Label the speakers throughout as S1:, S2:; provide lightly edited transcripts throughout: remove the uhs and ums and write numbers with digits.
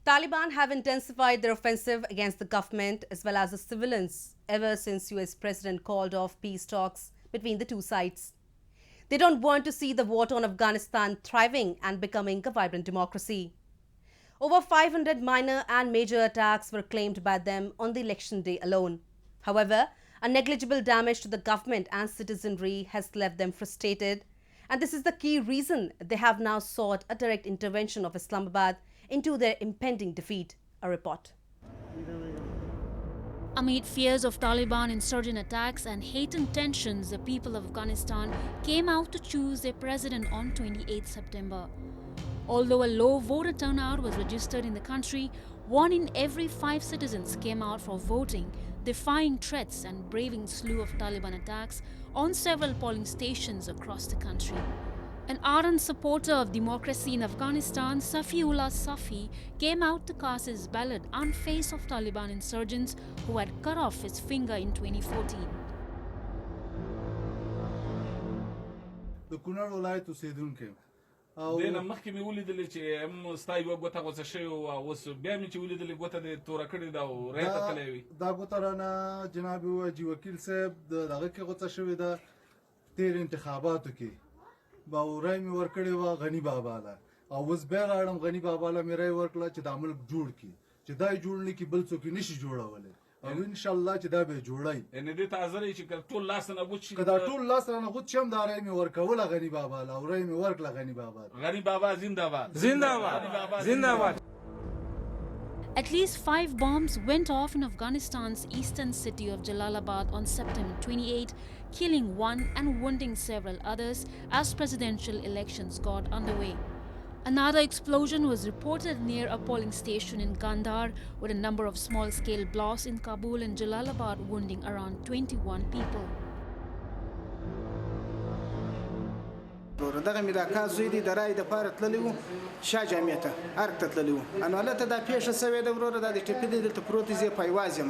S1: Taliban have intensified their offensive against the government as well as the civilians ever since US President called off peace talks between the two sides. They don't want to see the war-torn Afghanistan thriving and becoming a vibrant democracy. Over 500 minor and major attacks were claimed by them on the election day alone. However, a negligible damage to the government and citizenry has left them frustrated, and this is the key reason they have now sought a direct intervention of Islamabad into their impending defeat. A report.
S2: Amid fears of Taliban insurgent attacks and heightened tensions, the people of Afghanistan came out to choose their president on 28 September. Although a low voter turnout was registered in the country, 1 in every 5 citizens came out for voting, defying threats and braving slew of Taliban attacks on several polling stations across the country. An ardent supporter of democracy in Afghanistan, Safiullah Safi, came out to cast his ballot in face of Taliban insurgents who had cut off his finger in 2014.
S3: دینه مخکې مې ولیدلې چې هم ستا یوه ګوته غوڅه شوې وه اوس بیا مې چې ولیدلې ګوته دې توره کړې ده او ری ته تللی وي
S4: دا ګوته رانه جناب حاجي وکیل صاحب د دغه کې غوڅه شوې ده تېر انتخاباتو کې او ری مې ورکړې وه غني بابا له او اوس بیا غواړم غني بابا له مې ری ورکړه چې دا ملک جوړ کړي چې دا یې جوړ نه کړي بل څوک یې نشي جوړولی او انشاءالله چې دا به یې جوړوي
S3: یعنې دې ته حاضر یې چې که ټول لاس نه غوڅ شي
S4: که دا ټول لاس رانه غوڅ شي هم دا ری مې ورکوله غني بابا له او ری مې ورکړه غني بابا
S3: غني بابا زنده‌باد
S5: زنده‌باد زنده‌باد.
S2: At least 5 bombs went off in Afghanistan's eastern city of Jalalabad on September 28, killing 1 and wounding several others as presidential elections got underway. Another explosion was reported near a polling station in Gandhar, with a number of small-scale blasts in Kabul and Jalalabad wounding around 21 people.
S6: دغه مې د اکا زوی دی د رای دپاره تللی و شاه جامع ته ارګ ته تللی و نو هلته دا پیښه سوې ده وروره دا د ټپي دی دلته پروت دی زه یې پایواز یم.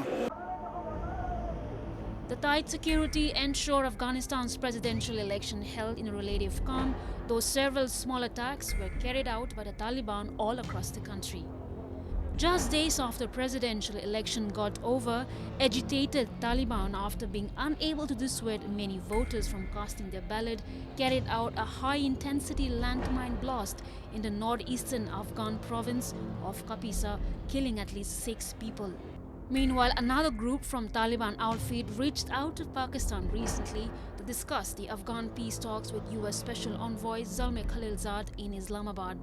S2: The tight security ensured Afghanistan's presidential election held in a relative calm, though several small attacks were carried out by the Taliban all across the country. Just days after the presidential election got over, agitated Taliban, after being unable to dissuade many voters from casting their ballot, carried out a high-intensity landmine blast in the northeastern Afghan province of Kapisa, killing at least 6 people. Meanwhile, another group from Taliban outfit reached out to Pakistan recently to discuss the Afghan peace talks with US Special Envoy Zalmay Khalilzad in Islamabad.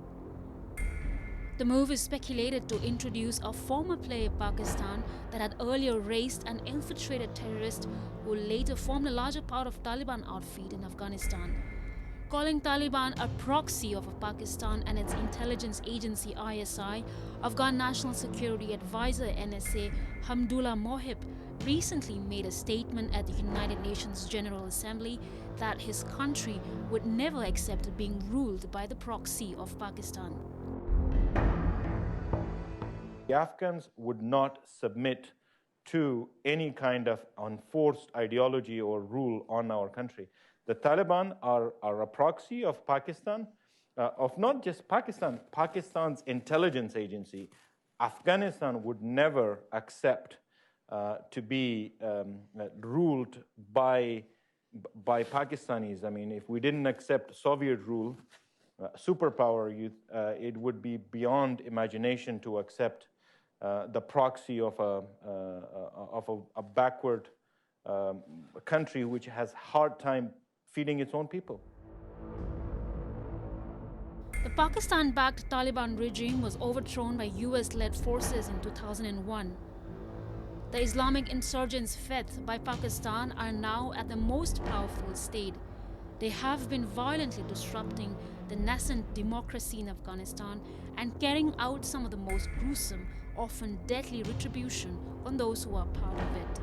S2: The move is speculated to introduce a former player of Pakistan that had earlier raised an infiltrated terrorist who later formed a larger part of Taliban outfit in Afghanistan. Calling Taliban a proxy of Pakistan and its intelligence agency ISI, Afghan National Security Advisor NSA Hamdullah Mohib recently made a statement at the United Nations General Assembly that his country would never accept being ruled by the proxy of Pakistan.
S7: The Afghans would not submit to any kind of enforced ideology or rule on our country. The Taliban are a proxy of Pakistan, of not just Pakistan, Pakistan's intelligence agency. Afghanistan would never accept to be ruled by Pakistanis. I mean, if we didn't accept Soviet rule, superpower, it would be beyond imagination to accept the proxy of a backward country which has hard time feeding its own people.
S2: The Pakistan-backed Taliban regime was overthrown by US-led forces in 2001. The Islamic insurgents fed by Pakistan are now at the most powerful state. They have been violently disrupting the nascent democracy in Afghanistan and carrying out some of the most gruesome, often deadly retribution on those who are part of it.